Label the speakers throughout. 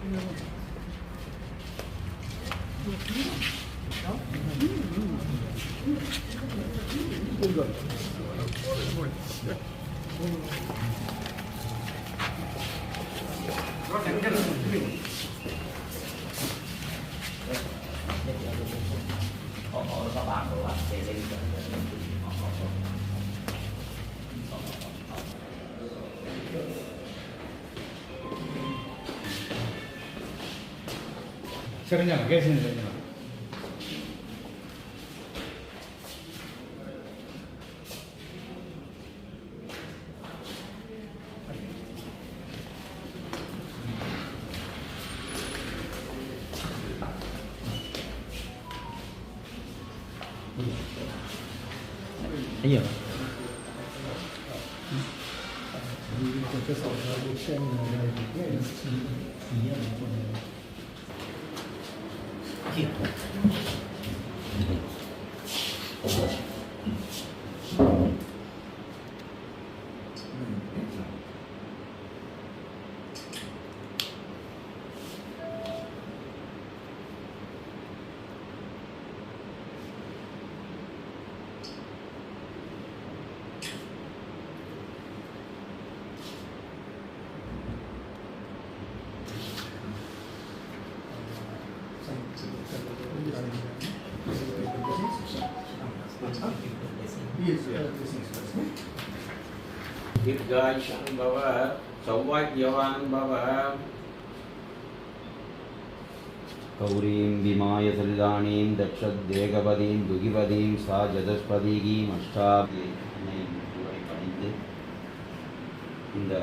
Speaker 1: các bạn của bạn sẽ lên
Speaker 2: சரிங்க கேசுங்க சரிங்க
Speaker 3: ஐயோ
Speaker 1: दीर्घायुष्मान भव सौभाग्यवान भव गौरीं विमाय सलिलानीं दक्षदेगपदीं दुगिपदीं सा जदस्पदीगीम् अष्टाभिயை பணிந்து இந்த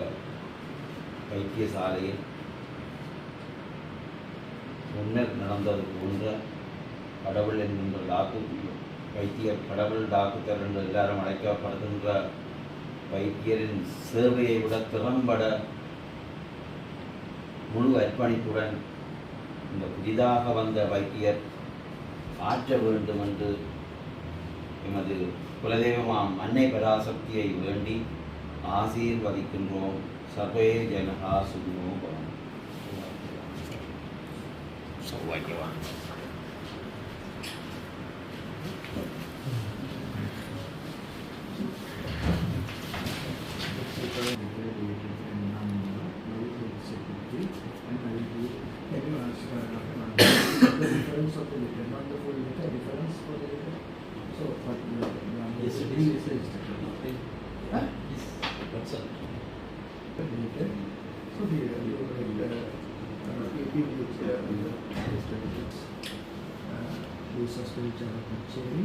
Speaker 1: வைத்தியசாலையில் முன்னர் நடந்தது போன்ற கடவுள் என்கின்ற வைத்தியர் கடவுள் டாக்டர் என்று எல்லாரும் அழைக்கப்படுகின்ற வைத்தியரின் சேவையை விட திறம்பட முழு அர்ப்பணிப்புடன் இந்த புதிதாக வந்த வைத்தியர் ஆற்ற வேண்டும் என்று எமது குலதெய்வமாம் அன்னை பராசக்தியை வேண்டி ஆசீர்வதிக்கின்றோம். சர்வே ஜனஹா சுகினோ பவந்து. சௌபாகியவான்.
Speaker 4: Cherry.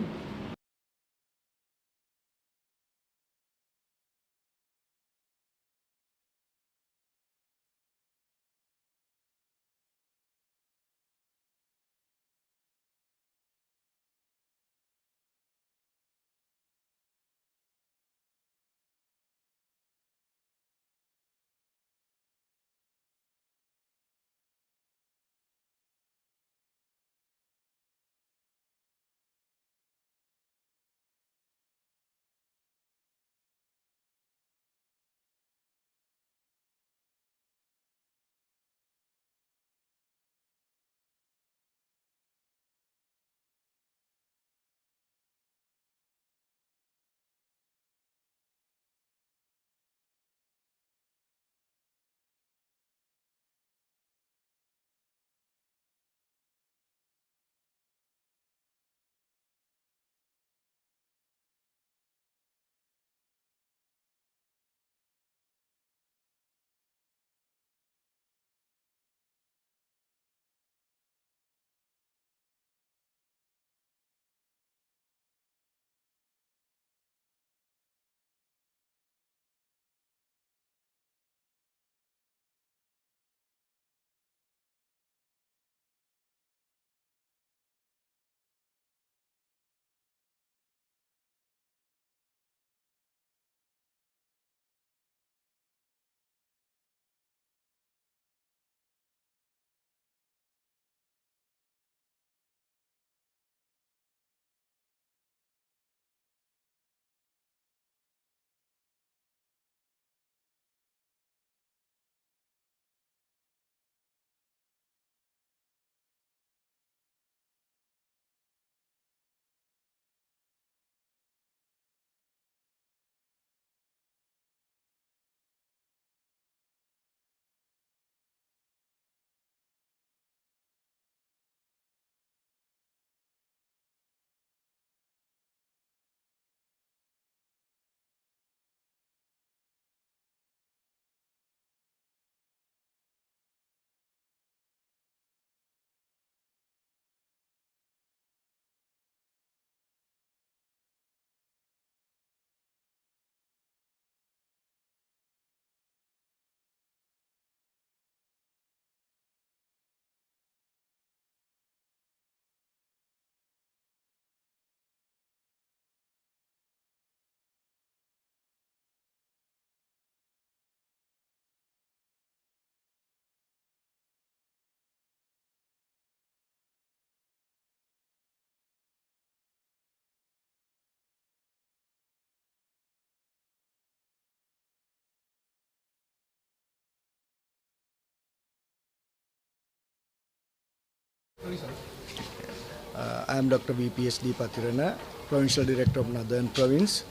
Speaker 4: I am Dr. VPSD Patirana, Provincial Director of Northern Province.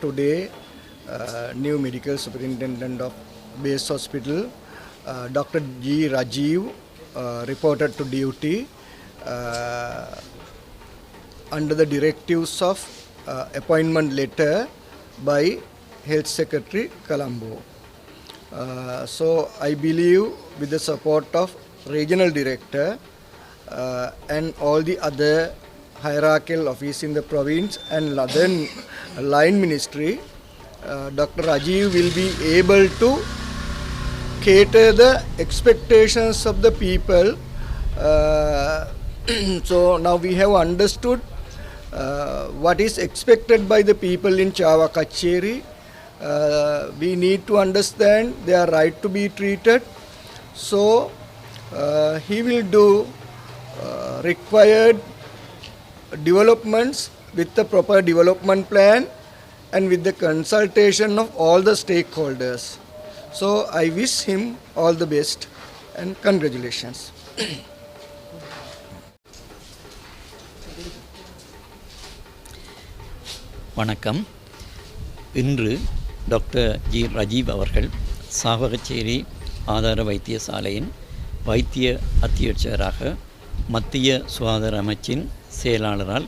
Speaker 4: Today, new medical superintendent of base hospital, Dr. G. Rajiv, reported to duty under the directives of appointment letter by Health Secretary Colombo. So I believe with the support of regional director and all the other hierarchical office in the province and then line ministry, Dr. Rajiv will be able to cater the expectations of the people. So now we have understood what is expected by the people in Chava Kacheri. We need to understand their right to be treated. So he will do required developments with the proper development plan and with the consultation of all the stakeholders. So I wish him all the best and congratulations.
Speaker 3: வணக்கம். இன்று doctor G Rajeev அவர்கள் சாவகச்சேரி ஆதார வைத்தியசாலையின் வைத்திய அத்தியட்சகராக மத்திய சுகாதார அமைச்சின் செயலாளரால்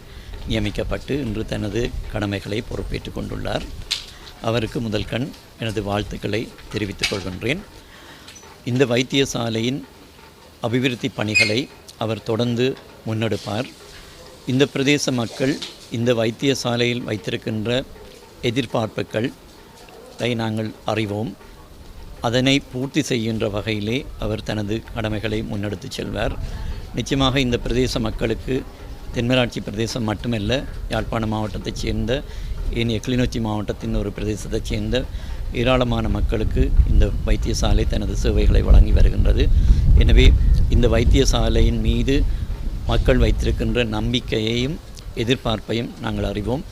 Speaker 3: நியமிக்கப்பட்டு இன்று தனது கடமைகளை பொறுப்பேற்றுக் கொண்டுள்ளார். அவருக்கு முதல் கண் எனது வாழ்த்துக்களை தெரிவித்துக் கொள்கின்றேன். இந்த வைத்தியசாலையின் அபிவிருத்தி பணிகளை அவர் தொடர்ந்து முன்னெடுப்பார். இந்த பிரதேச மக்கள் இந்த வைத்தியசாலையில் வைத்திருக்கின்ற எதிர்பார்ப்புகளை நாங்கள் அறிவோம். அதனை பூர்த்தி செய்கின்ற வகையிலே அவர் தனது கடமைகளை முன்னெடுத்து செல்வார். நிச்சயமாக இந்த பிரதேச மக்களுக்கு தென்மராட்சி பிரதேசம் மட்டுமல்ல, யாழ்ப்பாண மாவட்டத்தைச் சேர்ந்த ஏனைய கிளிநொச்சி மாவட்டத்தின் ஒரு பிரதேசத்தைச் சேர்ந்த ஏராளமான மக்களுக்கு இந்த வைத்தியசாலை தனது சேவைகளை வழங்கி வருகின்றது. எனவே இந்த வைத்தியசாலையின் மீது மக்கள் வைத்திருக்கின்ற நம்பிக்கையையும் எதிர்பார்ப்பையும் நாங்கள் அறிவோம்.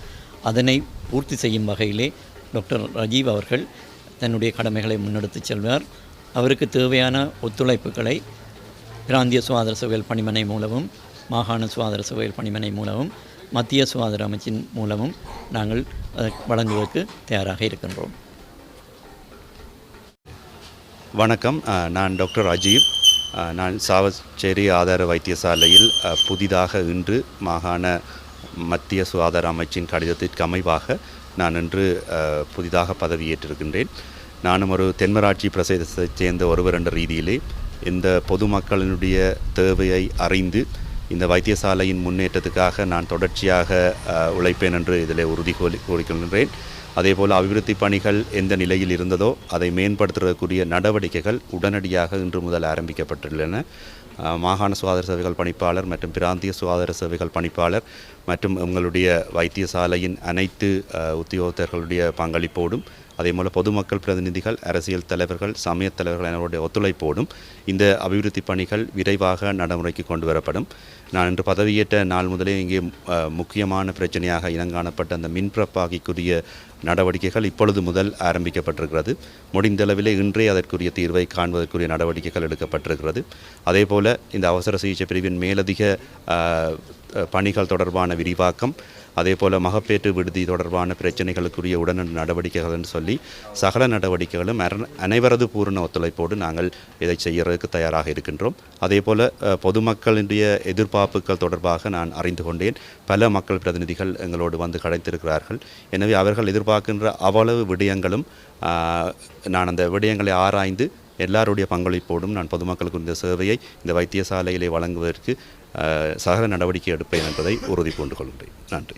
Speaker 3: அதனை பூர்த்தி செய்யும் வகையிலே டாக்டர் ரஜீவ் அவர்கள் தன்னுடைய கடமைகளை முன்னெடுத்து செல்வார். அவருக்கு தேவையான ஒத்துழைப்புகளை பிராந்திய சுகாதார சேவைகள் பணிமனை மூலமும், மாகாண சுகாதார சேவைகள் பணிமனை மூலமும், மத்திய சுகாதார அமைச்சின் மூலமும் நாங்கள் வழங்குவதற்கு தயாராக இருக்கின்றோம்.
Speaker 5: வணக்கம். நான் டாக்டர் ராஜீவ். நான் சாவச்சேரி ஆதார வைத்தியசாலையில் புதிதாக இன்று மாகாண மத்திய சுகாதார அமைச்சின் கடிதத்திற்கு அமைவாக நான் இன்று புதிதாக பதவியேற்றிருக்கின்றேன். நானும் ஒரு தென்மராட்சி பிரதேசத்தைச் சேர்ந்த ஒருவர் என்ற ரீதியிலே இந்த பொதுமக்களினுடைய தேவையை அறிந்து இந்த வைத்தியசாலையின் முன்னேற்றத்துக்காக நான் தொடர்ச்சியாக உழைப்பேன் என்று இதில் உறுதி கூறிக்கொள்கின்றேன். அதேபோல் அபிவிருத்தி பணிகள் எந்த நிலையில் இருந்ததோ அதை மேம்படுத்துவதற்குரிய நடவடிக்கைகள் உடனடியாக இன்று முதல் ஆரம்பிக்கப்பட்டுள்ளன. மாகாண சுகாதார சேவைகள் பணிப்பாளர் மற்றும் பிராந்திய சுகாதார சேவைகள் பணிப்பாளர் மற்றும் எங்களுடைய வைத்தியசாலையின் அனைத்து உத்தியோகத்தர்களுடைய பங்களிப்போடும், அதேபோல் பொதுமக்கள் பிரதிநிதிகள், அரசியல் தலைவர்கள், சமய தலைவர்கள் அவருடைய ஒத்துழைப்போடும் இந்த அபிவிருத்தி பணிகள் விரைவாக நடைமுறைக்கு கொண்டு வரப்படும். நான் இன்று பதவியேற்ற நாள் முதலே இங்கே முக்கியமான பிரச்சனையாக இனங்காணப்பட்ட அந்த மின்பிரப்பாகிக்குரிய நடவடிக்கைகள் இப்பொழுது முதல் ஆரம்பிக்கப்பட்டிருக்கிறது. முடிந்தளவிலே இன்றே அதற்குரிய தீர்வை காண்பதற்குரிய நடவடிக்கைகள் எடுக்கப்பட்டிருக்கிறது. அதேபோல் இந்த அவசர சிகிச்சை பிரிவின் மேலதிக பணிகள் தொடர்பான விரிவாக்கம், அதேபோல் மகப்பேற்று விடுதி தொடர்பான பிரச்சனைகளுக்குரிய உடனடி நடவடிக்கைகள் என்று சொல்லி சகல நடவடிக்கைகளும் அனைவரது பூரண ஒத்துழைப்போடு நாங்கள் இதை செய்யறதுக்கு தயாராக இருக்கின்றோம். அதேபோல் பொதுமக்களுடைய எதிர்பார்ப்புகள் தொடர்பாக நான் அறிந்து கொண்டேன். பல மக்கள் பிரதிநிதிகள் எங்களோடு வந்து கடைத்திருக்கிறார்கள். எனவே அவர்கள் எதிர்பார்க்கின்ற அவ்வளவு விடயங்களும் நான் அந்த விடயங்களை ஆராய்ந்து எல்லாருடைய பங்களிப்போடும் நான் பொதுமக்களுக்கு இந்த சேவையை இந்த வைத்தியசாலையிலே வழங்குவதற்கு சகல நடவடிக்கை எடுப்பேன் என்பதை உறுதி கொண்டு கொள்கிறேன். நன்றி.